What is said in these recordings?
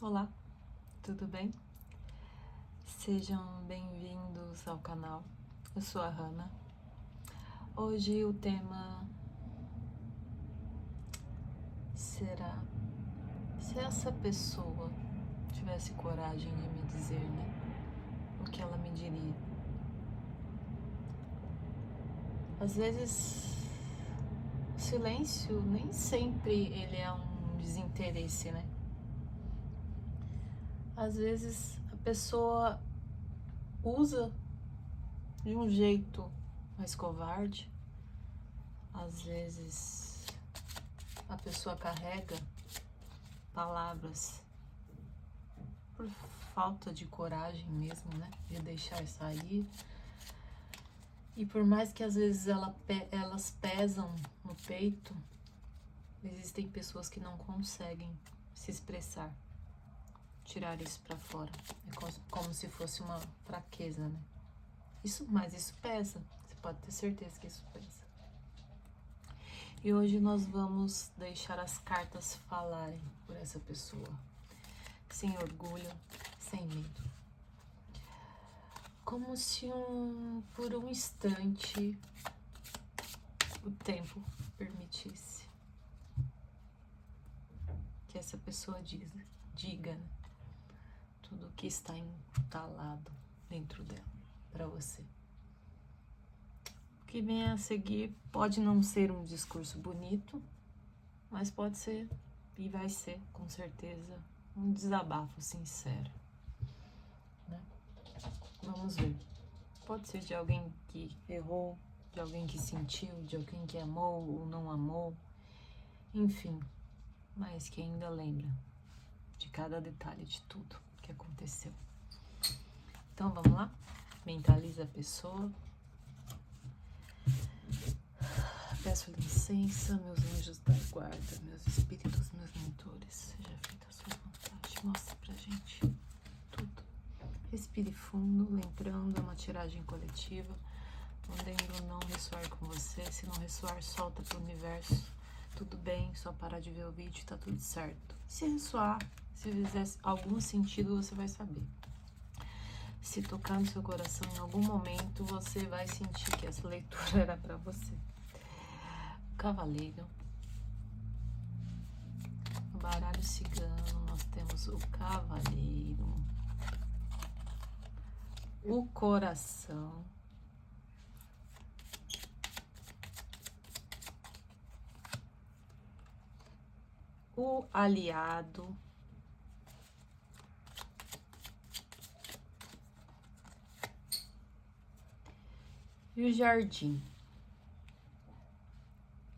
Olá, tudo bem? Sejam bem-vindos ao canal. Eu sou a Hannah. Hoje o tema será: se essa pessoa tivesse coragem de me dizer, o que ela me diria? Às vezes, o silêncio nem sempre ele é um desinteresse, Às vezes a pessoa usa de um jeito mais covarde. Às vezes a pessoa carrega palavras por falta de coragem mesmo, de deixar sair. E por mais que às vezes elas pesam no peito, existem pessoas que não conseguem se expressar, tirar isso pra fora. É como se fosse uma fraqueza, Mas isso pesa, você pode ter certeza que isso pesa. E hoje nós vamos deixar as cartas falarem por essa pessoa, sem orgulho, sem medo. Como se por um instante o tempo permitisse que essa pessoa diga tudo o que está entalado dentro dela para você. O que vem a seguir pode não ser um discurso bonito, mas pode ser e vai ser, com certeza, um desabafo sincero, Vamos ver. Pode ser de alguém que errou, de alguém que sentiu, de alguém que amou ou não amou, enfim, mas que ainda lembra de cada detalhe de tudo que aconteceu. Então vamos lá? Mentaliza a pessoa. Peço licença, meus anjos da guarda, meus espíritos, meus mentores. Seja feita a sua vontade. Mostra pra gente tudo. Respire fundo, lembrando, é uma tiragem coletiva. Podendo não ressoar com você. Se não ressoar, solta pro universo. Tudo bem, só parar de ver o vídeo, tá tudo certo. Se ressoar, se fizer algum sentido, você vai saber. Se tocar no seu coração em algum momento, você vai sentir que essa leitura era para você. Cavaleiro. No baralho cigano, nós temos o cavaleiro, o coração, o aliado, e o jardim.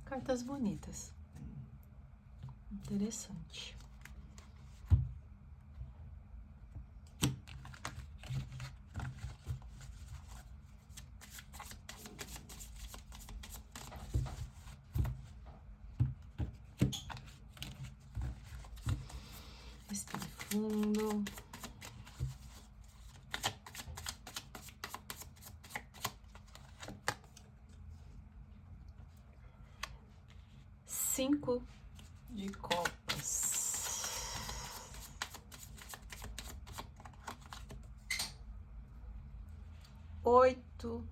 Cartas bonitas. Interessante. Respire fundo. Cinco de copas. Oito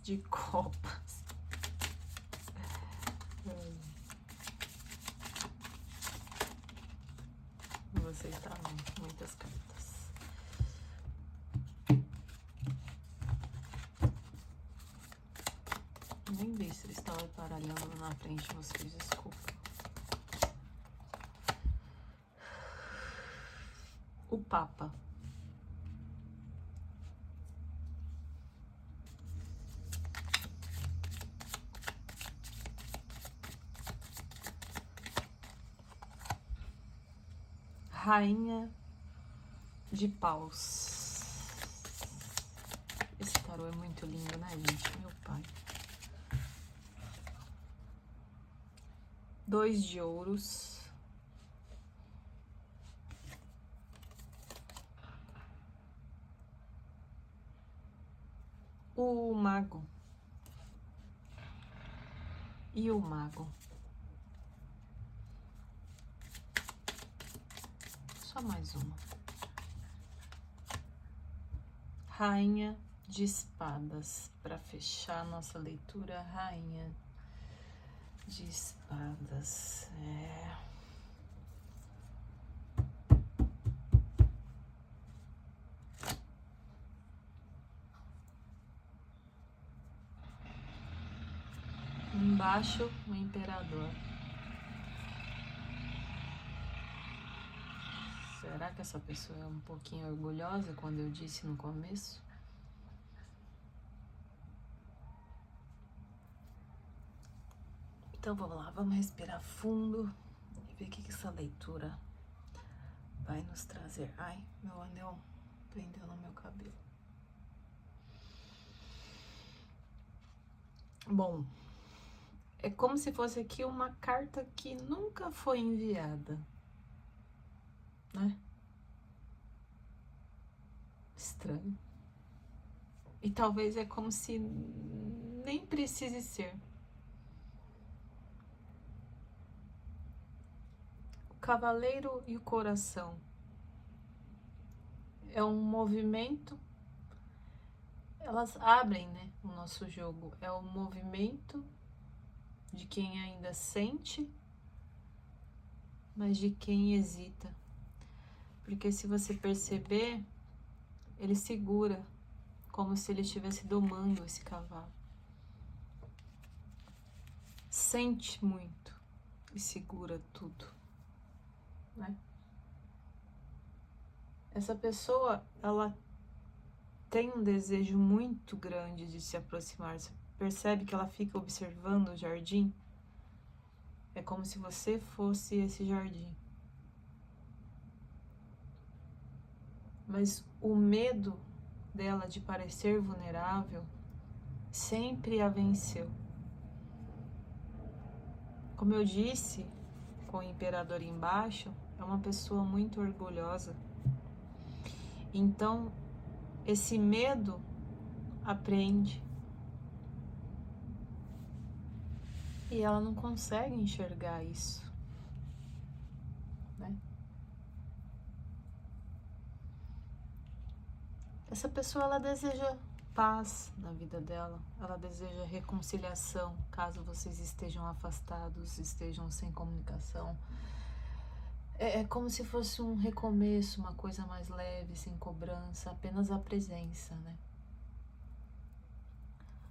de copas. Você está muitas cartas. Nem vi se ele estava baralhando na frente de vocês, desculpa. O Papa. Rainha de Paus. Esse tarô é muito lindo, gente? Meu pai. 2 de ouros. O mago. E o mago. Só mais uma. Rainha de Espadas, para fechar nossa leitura, Rainha de Espadas. Embaixo, o Imperador. Será que essa pessoa é um pouquinho orgulhosa, quando eu disse no começo? Então vamos lá, vamos respirar fundo e ver o que essa leitura vai nos trazer. Ai, meu anel prendeu no meu cabelo. Bom, é como se fosse aqui uma carta que nunca foi enviada, né? Estranho. E talvez é como se nem precise ser. O Cavaleiro e o Coração é um movimento. Elas abrem, né, o nosso jogo. É um movimento de quem ainda sente, mas de quem hesita. Porque se você perceber, ele segura, como se ele estivesse domando esse cavalo. Sente muito e segura tudo, né? Essa pessoa, ela tem um desejo muito grande de se aproximar. Você percebe que ela fica observando o jardim? É como se você fosse esse jardim. Mas o medo dela de parecer vulnerável sempre a venceu. Como eu disse, com o Imperador embaixo, é uma pessoa muito orgulhosa. Então, esse medo aprende. E ela não consegue enxergar isso, né? Essa pessoa, ela deseja paz na vida dela, ela deseja reconciliação, caso vocês estejam afastados, estejam sem comunicação. É como se fosse um recomeço, uma coisa mais leve, sem cobrança, apenas a presença, né?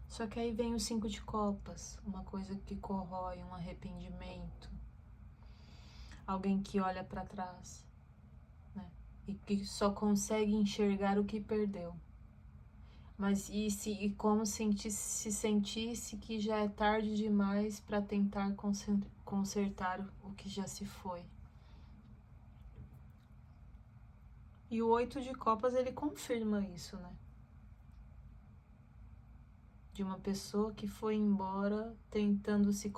Só que aí vem o 5 de copas, uma coisa que corrói, um arrependimento. Alguém que olha para trás, né? E que só consegue enxergar o que perdeu. Mas e como se sentisse que já é tarde demais para tentar consertar o que já se foi. E o 8 de copas, ele confirma isso, né? De uma pessoa que foi embora tentando se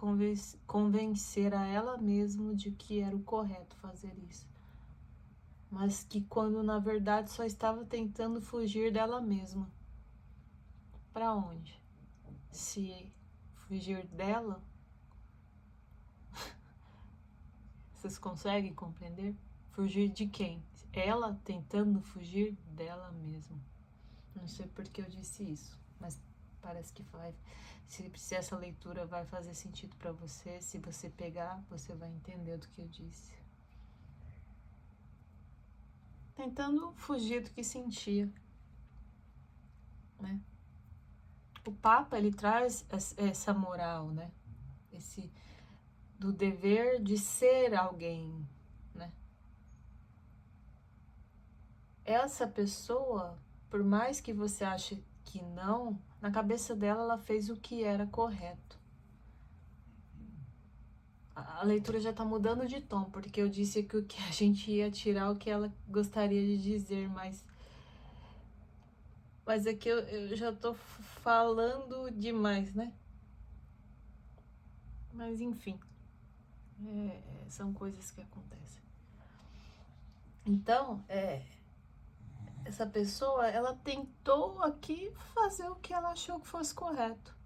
convencer a ela mesma de que era o correto fazer isso. Mas que quando na verdade só estava tentando fugir dela mesma. Para onde? Se fugir dela, vocês conseguem compreender? Fugir de quem? Ela tentando fugir dela mesma. Não sei por que eu disse isso, mas parece que vai. Se essa leitura vai fazer sentido para você, se você pegar, você vai entender do que eu disse. Tentando fugir do que sentia, né? O Papa, ele traz essa moral, né? Esse do dever de ser alguém, né? Essa pessoa, por mais que você ache que não, na cabeça dela ela fez o que era correto. A leitura já tá mudando de tom, porque eu disse que o que a gente ia tirar o que ela gostaria de dizer, mas é que eu já tô falando demais, né? Mas enfim, são coisas que acontecem. Então, essa pessoa, ela tentou aqui fazer o que ela achou que fosse correto,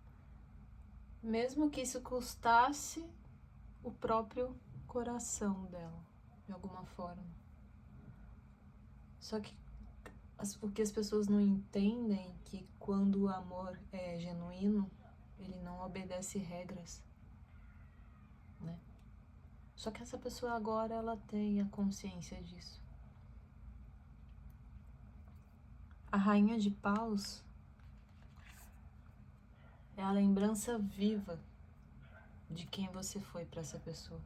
mesmo que isso custasse o próprio coração dela, de alguma forma. Só que o que as pessoas não entendem é que quando o amor é genuíno, ele não obedece regras, né? Só que essa pessoa agora, ela tem a consciência disso. A Rainha de Paus é a lembrança viva de quem você foi para essa pessoa.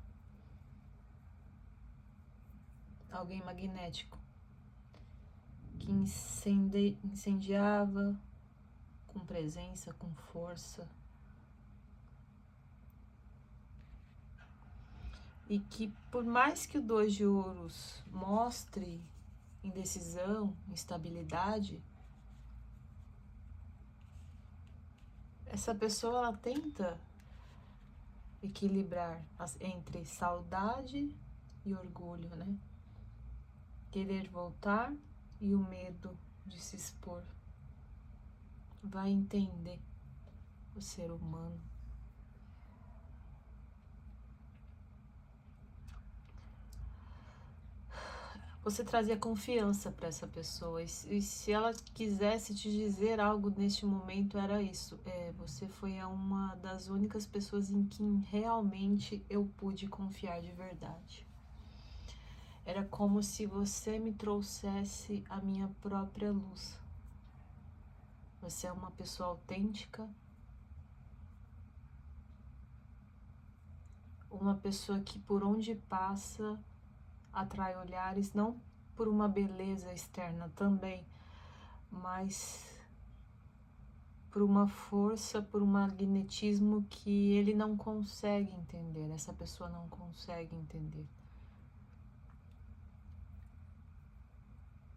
Alguém magnético, que incendiava com presença, com força. E que por mais que o 2 de ouros mostre indecisão, instabilidade, essa pessoa, ela tenta equilibrar entre saudade e orgulho, né? Querer voltar e o medo de se expor. Vai entender o ser humano. Você trazia confiança para essa pessoa, e se ela quisesse te dizer algo neste momento, era isso. Você foi uma das únicas pessoas em quem realmente eu pude confiar de verdade. Era como se você me trouxesse a minha própria luz. Você é uma pessoa autêntica, uma pessoa que por onde passa atrai olhares, não por uma beleza externa também, mas por uma força, por um magnetismo que ele não consegue entender, essa pessoa não consegue entender.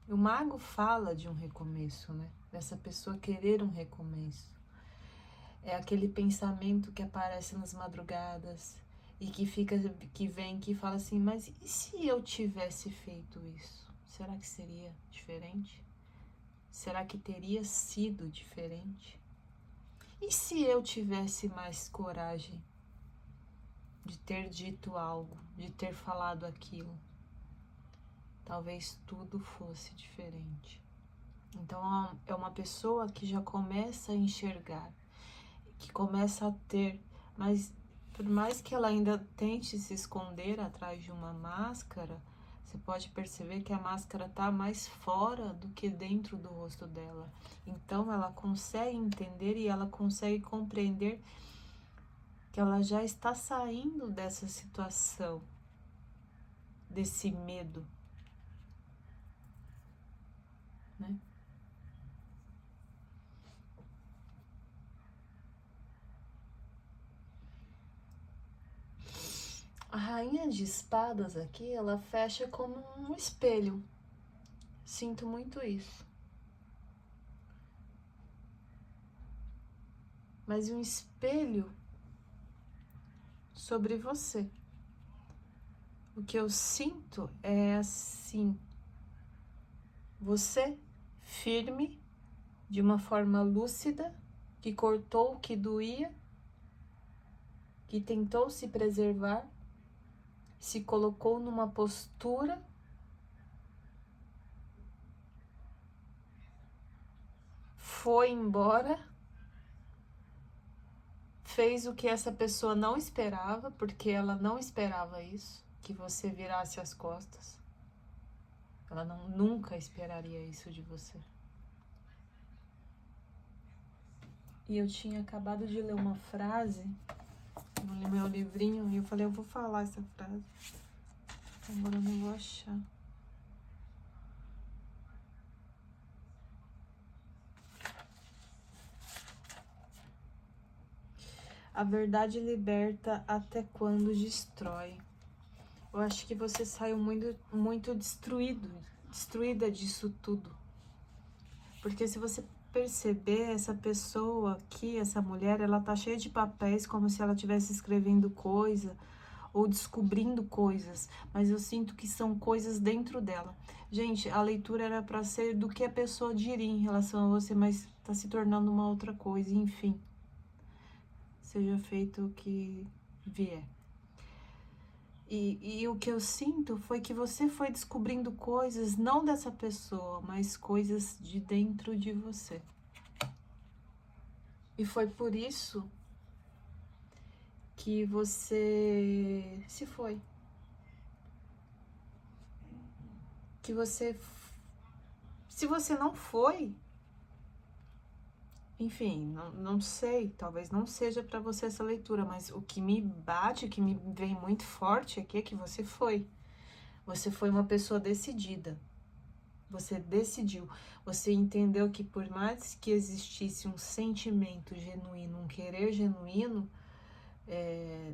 O mago fala de um recomeço, né? Dessa pessoa querer um recomeço. É aquele pensamento que aparece nas madrugadas e que vem, que fala assim, mas e se eu tivesse feito isso? Será que seria diferente? Será que teria sido diferente? E se eu tivesse mais coragem de ter dito algo, de ter falado aquilo? Talvez tudo fosse diferente. Então é uma pessoa que já começa a enxergar, que começa a ter, mas por mais que ela ainda tente se esconder atrás de uma máscara, você pode perceber que a máscara está mais fora do que dentro do rosto dela. Então ela consegue entender e ela consegue compreender que ela já está saindo dessa situação, desse medo, né? A Rainha de Espadas aqui, ela fecha como um espelho. Sinto muito isso. Mas um espelho sobre você. O que eu sinto é assim, você firme, de uma forma lúcida, que cortou o que doía, que tentou se preservar, se colocou numa postura foi embora, fez o que essa pessoa não esperava, porque ela não esperava isso, que você virasse as costas. Ela nunca esperaria isso de você. E eu tinha acabado de ler uma frase no meu livrinho e eu falei, eu vou falar essa frase. Agora eu não vou achar. A verdade liberta até quando destrói. Eu acho que você saiu muito destruída disso tudo. Porque se você perceber, essa pessoa aqui, essa mulher, ela tá cheia de papéis, como se ela estivesse escrevendo coisa ou descobrindo coisas, mas eu sinto que são coisas dentro dela. Gente, a leitura era para ser do que a pessoa diria em relação a você, mas tá se tornando uma outra coisa, enfim. Seja feito o que vier. E o que eu sinto foi que você foi descobrindo coisas, não dessa pessoa, mas coisas de dentro de você. E foi por isso que você se foi. Que você... Se você não foi... Enfim, não sei, talvez não seja para você essa leitura, mas o que me bate, o que me vem muito forte aqui é que você foi. Você foi uma pessoa decidida. Você decidiu. Você entendeu que por mais que existisse um sentimento genuíno, um querer genuíno,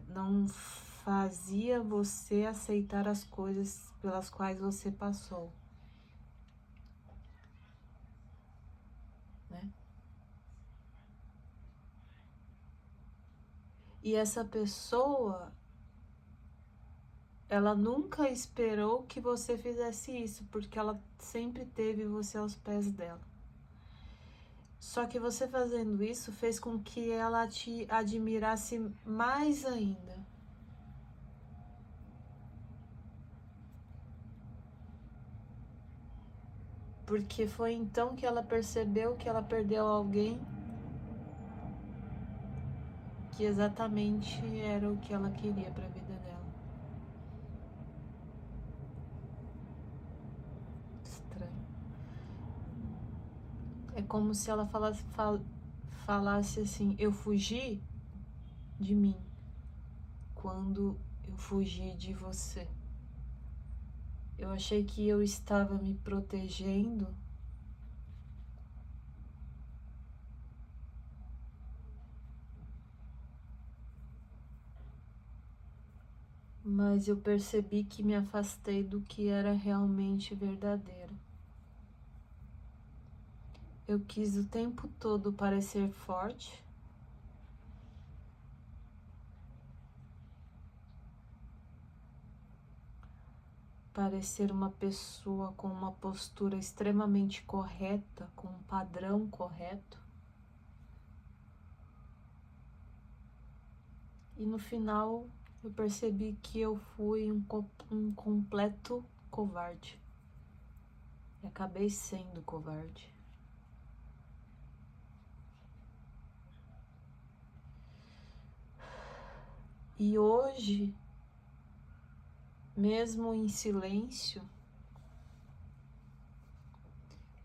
não fazia você aceitar as coisas pelas quais você passou, né? E essa pessoa, ela nunca esperou que você fizesse isso, porque ela sempre teve você aos pés dela. Só que você fazendo isso fez com que ela te admirasse mais ainda. Porque foi então que ela percebeu que ela perdeu alguém que exatamente era o que ela queria para a vida dela. Estranho. É como se ela falasse assim: eu fugi de mim quando eu fugi de você. Eu achei que eu estava me protegendo, mas eu percebi que me afastei do que era realmente verdadeiro. Eu quis o tempo todo parecer forte, parecer uma pessoa com uma postura extremamente correta, com um padrão correto. E no final eu percebi que eu fui um completo covarde. E acabei sendo covarde. E hoje, mesmo em silêncio,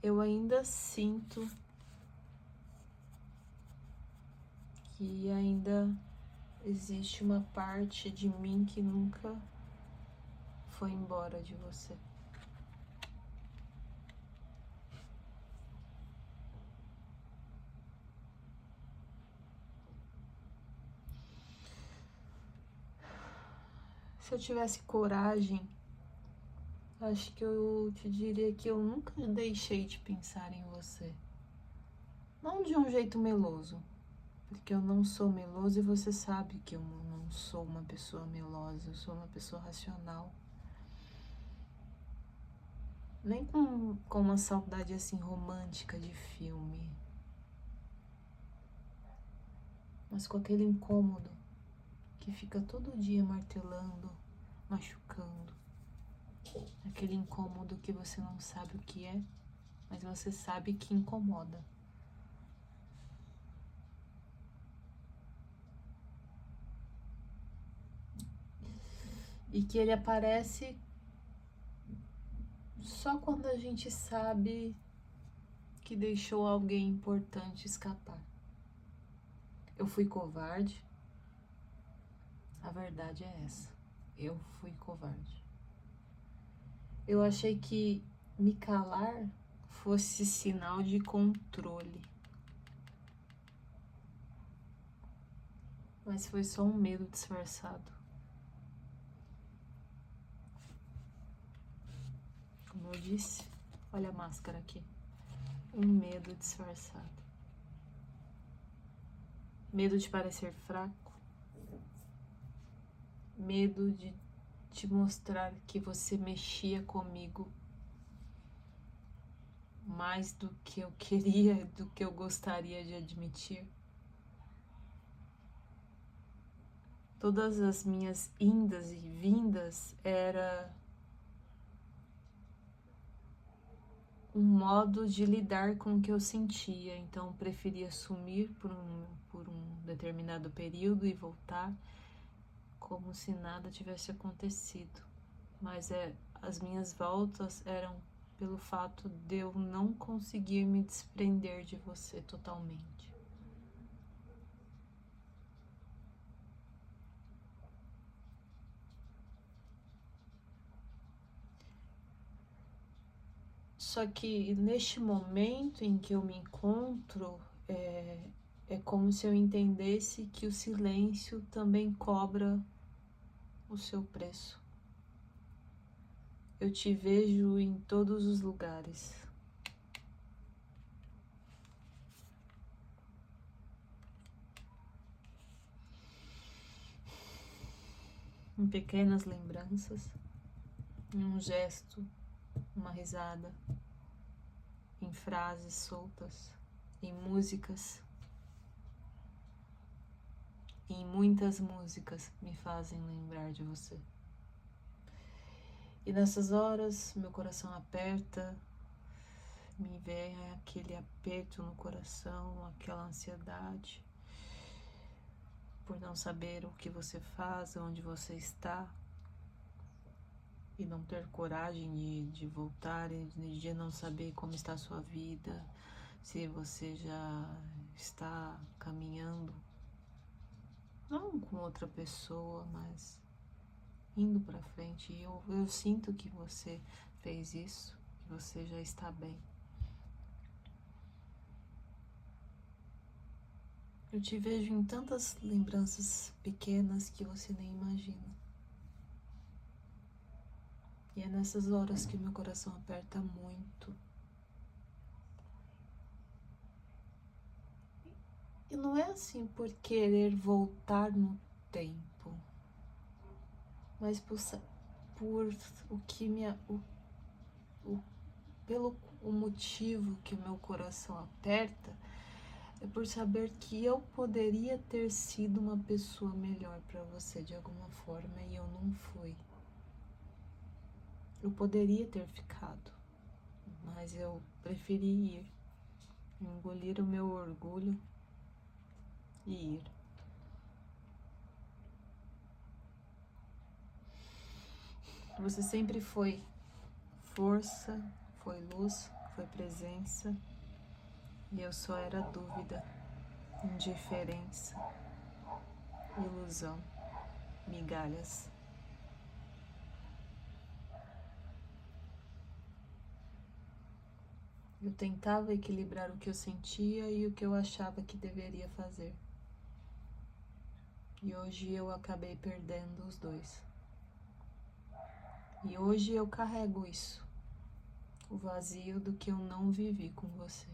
eu ainda sinto que ainda existe uma parte de mim que nunca foi embora de você. Se eu tivesse coragem, acho que eu te diria que eu nunca deixei de pensar em você. Não de um jeito meloso, porque eu não sou meloso e você sabe que eu não sou uma pessoa melosa, eu sou uma pessoa racional. Nem com uma saudade assim romântica de filme, mas com aquele incômodo que fica todo dia martelando, machucando. Aquele incômodo que você não sabe o que é, mas você sabe que incomoda. E que ele aparece só quando a gente sabe que deixou alguém importante escapar. Eu fui covarde. A verdade é essa. Eu fui covarde. Eu achei que me calar fosse sinal de controle. Mas foi só um medo disfarçado. Como eu disse, olha a máscara aqui. Um medo disfarçado. Medo de parecer fraco. Medo de te mostrar que você mexia comigo mais do que eu queria, do que eu gostaria de admitir. todas as minhas indas e vindas era um modo de lidar com o que eu sentia. Então, preferia sumir por um determinado período e voltar como se nada tivesse acontecido. Mas as minhas voltas eram pelo fato de eu não conseguir me desprender de você totalmente. Só que neste momento em que eu me encontro, é como se eu entendesse que o silêncio também cobra o seu preço. Eu te vejo em todos os lugares. Em pequenas lembranças, em um gesto, uma risada, em frases soltas, em músicas. E muitas músicas me fazem lembrar de você. E nessas horas, meu coração aperta, me vem aquele aperto no coração, aquela ansiedade por não saber o que você faz, onde você está, e não ter coragem de voltar, de não saber como está a sua vida, se você já está caminhando, não com outra pessoa, mas indo para frente. E eu sinto que você fez isso, que você já está bem. Eu te vejo em tantas lembranças pequenas que você nem imagina. E é nessas horas que meu coração aperta muito. E não é assim por querer voltar no tempo, mas por o que pelo o motivo que o meu coração aperta, é por saber que eu poderia ter sido uma pessoa melhor para você de alguma forma e eu não fui. Eu poderia ter ficado, mas eu preferi ir, engolir o meu orgulho e ir. Você sempre foi força, foi luz, foi presença, e eu só era dúvida, indiferença, ilusão, migalhas. Eu tentava equilibrar o que eu sentia e o que eu achava que deveria fazer. E hoje eu acabei perdendo os dois. E hoje eu carrego isso, o vazio do que eu não vivi com você.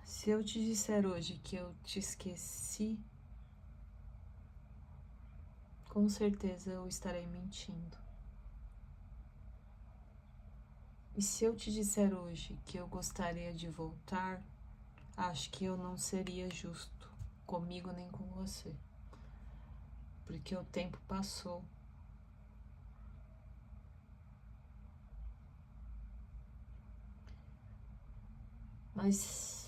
Se eu te disser hoje que eu te esqueci, com certeza eu estarei mentindo. E se eu te disser hoje que eu gostaria de voltar, acho que eu não seria justo comigo nem com você. Porque o tempo passou. Mas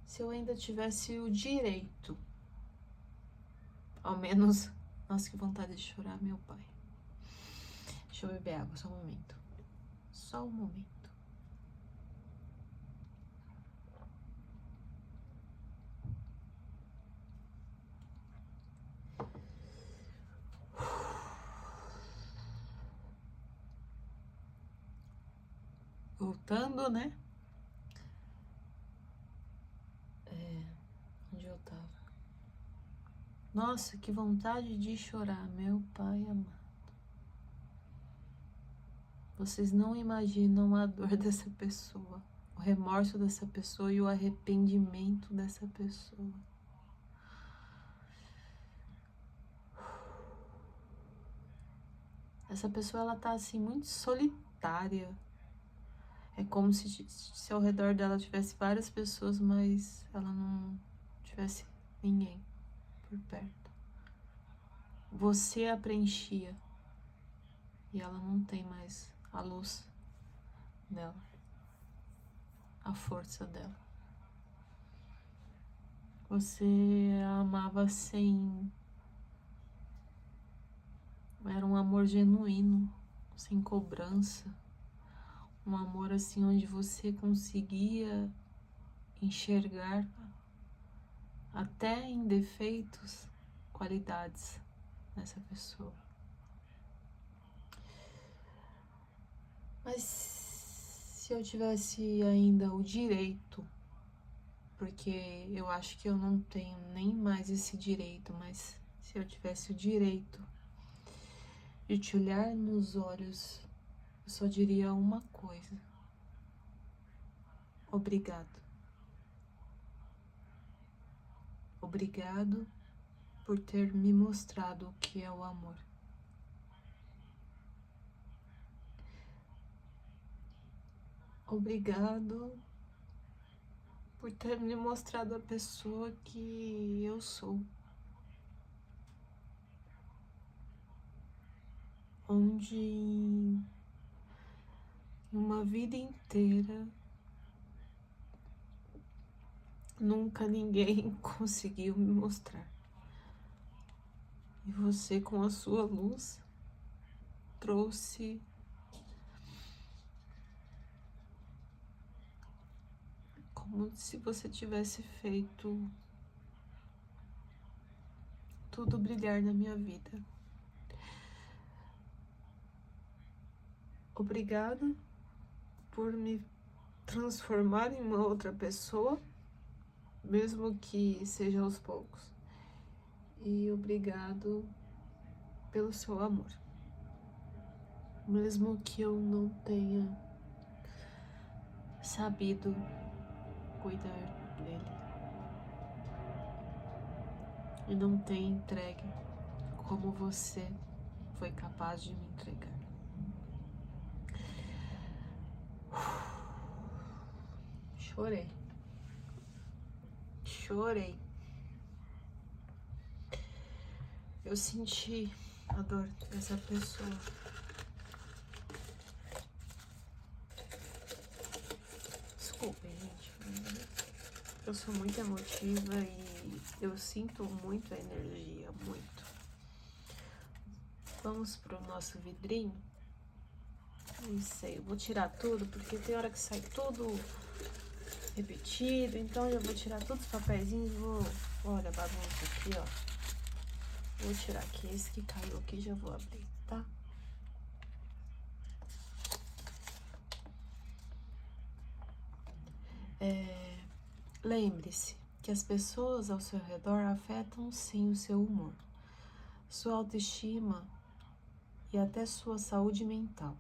se eu ainda tivesse o direito, ao menos... Nossa, que vontade de chorar, meu pai. Deixa eu beber água, só um momento. Só um momento. Voltando, né? Onde eu tava? Nossa, que vontade de chorar, meu pai amado. Vocês não imaginam a dor dessa pessoa, o remorso dessa pessoa e o arrependimento dessa pessoa. Essa pessoa, ela tá assim muito solitária. É como se ao redor dela tivesse várias pessoas, mas ela não tivesse ninguém por perto. Você a preenchia e ela não tem mais a luz dela, a força dela. Você a amava sem... Era um amor genuíno, sem cobrança. Um amor assim onde você conseguia enxergar até em defeitos, qualidades nessa pessoa. Mas se eu tivesse ainda o direito, porque eu acho que eu não tenho nem mais esse direito, mas se eu tivesse o direito de te olhar nos olhos, eu só diria uma coisa: obrigado. Obrigado por ter me mostrado o que é o amor. Obrigado por ter me mostrado a pessoa que eu sou. Onde em uma vida inteira nunca ninguém conseguiu me mostrar. E você, com a sua luz, trouxe como se você tivesse feito tudo brilhar na minha vida. Obrigada por me transformar em uma outra pessoa, mesmo que seja aos poucos. E obrigado pelo seu amor, mesmo que eu não tenha sabido cuidar dele e não tenha entregue como você foi capaz de me entregar. Chorei. Chorei. Eu senti a dor dessa pessoa. Desculpem, gente. Eu sou muito emotiva e eu sinto muito a energia, muito. Vamos pro nosso vidrinho? Não sei, eu vou tirar tudo, porque tem hora que sai tudo repetido, então eu vou tirar todos os papeizinhos e vou... Olha a bagunça aqui, ó. Vou tirar aqui, esse que caiu aqui já vou abrir, tá? Lembre-se que as pessoas ao seu redor afetam sim o seu humor, sua autoestima e até sua saúde mental.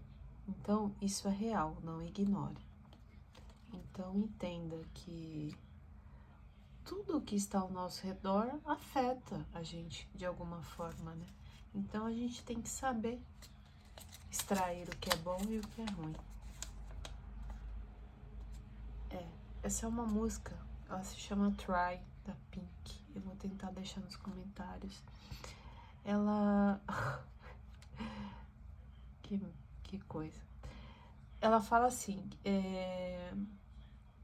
Então, isso é real, não ignore. Então, entenda que tudo que está ao nosso redor afeta a gente de alguma forma, né? Então, a gente tem que saber extrair o que é bom e o que é ruim. Essa é uma música, ela se chama Try, da Pink. Eu vou tentar deixar nos comentários. Ela... que coisa. Ela fala assim,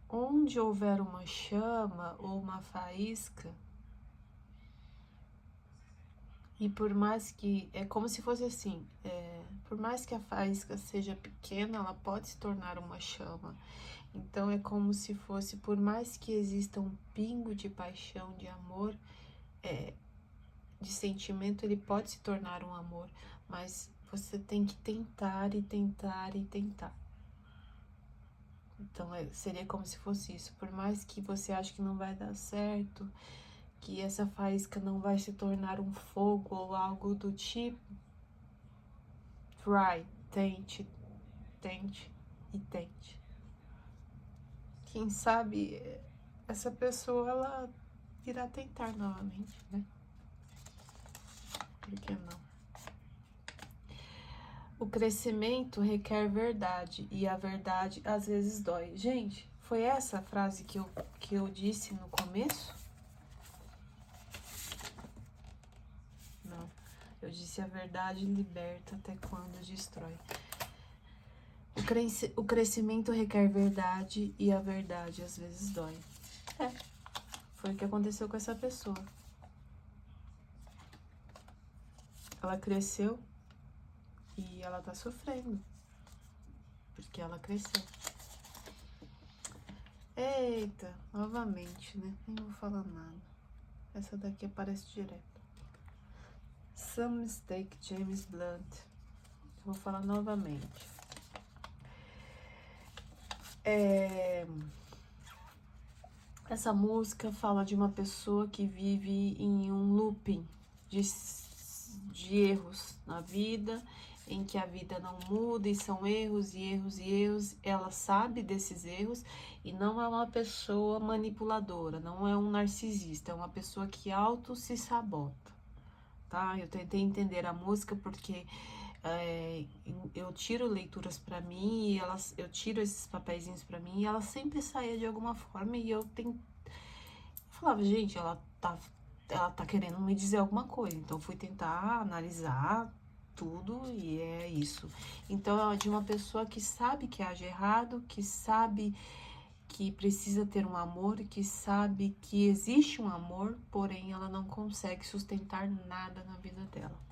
onde houver uma chama ou uma faísca, e por mais que... É como se fosse assim, por mais que a faísca seja pequena, ela pode se tornar uma chama. Então é como se fosse, por mais que exista um pingo de paixão, de amor, de sentimento, ele pode se tornar um amor, mas você tem que tentar e tentar e tentar. Então seria como se fosse isso, por mais que você ache que não vai dar certo, que essa faísca não vai se tornar um fogo ou algo do tipo, try, tente, tente e tente. Quem sabe essa pessoa, ela irá tentar novamente, né? Por que não? O crescimento requer verdade e a verdade às vezes dói. Gente, foi essa a frase que eu disse no começo? Não. Eu disse a verdade liberta até quando destrói. O crescimento requer verdade e a verdade às vezes dói. Foi o que aconteceu com essa pessoa. Ela cresceu e ela tá sofrendo. Porque ela cresceu. Eita, novamente, né? Nem vou falar nada. Essa daqui aparece direto. Some Mistake, James Blunt. Vou falar novamente. Essa música fala de uma pessoa que vive em um looping de erros na vida, em que a vida não muda e são erros e erros e erros. Ela sabe desses erros e não é uma pessoa manipuladora, não é um narcisista, é uma pessoa que auto se sabota, tá? Eu tentei entender a música porque eu tiro leituras pra mim e eu tiro esses papeizinhos pra mim e ela sempre saía de alguma forma e eu falava, gente, ela tá querendo me dizer alguma coisa, então fui tentar analisar tudo e é isso. Então é de uma pessoa que sabe que age errado, que sabe que precisa ter um amor, que sabe que existe um amor, porém ela não consegue sustentar nada na vida dela.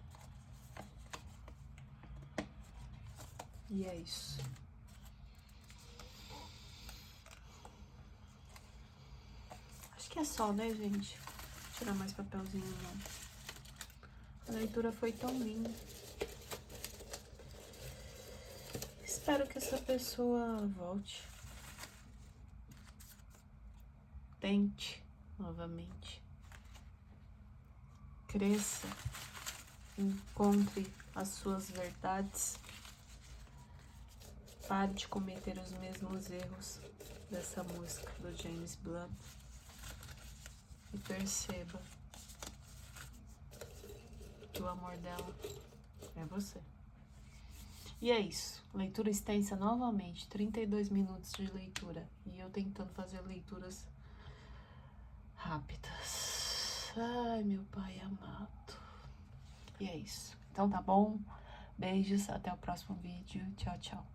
E é isso. Acho que é só, né, gente? Vou tirar mais papelzinho, não. A leitura foi tão linda. Espero que essa pessoa volte. Tente novamente. Cresça. Encontre as suas verdades. Pare de cometer os mesmos erros dessa música do James Blunt e perceba que o amor dela é você. E é isso, leitura extensa novamente, 32 minutos de leitura e eu tentando fazer leituras rápidas. Ai, meu pai amado. E é isso. Então tá bom? Beijos, até o próximo vídeo. Tchau, tchau.